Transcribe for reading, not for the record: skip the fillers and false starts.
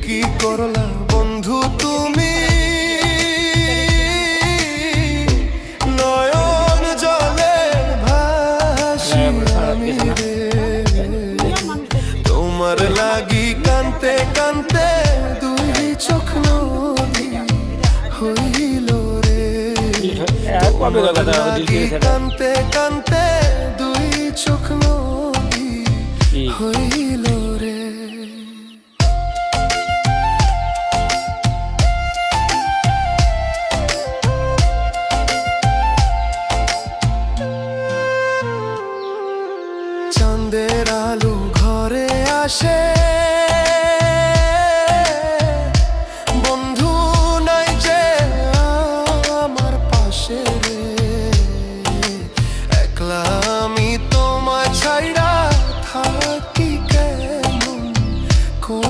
কি করলা বন্ধু তুমি, নয়ন জলে ভাসি আমি রে, তোমার লাগি কান্তে কান্তে দুই চোখ নদী হইল রে, তোমার লাগি কান্তে কান্তে দুই চোখ নদী হইল রে। চাঁদের আলো ঘরে আসে, বন্ধু নাই যে আমার পাশে রে, একলা আমি তোমায় ছাইড়া থাকি কেমন করে।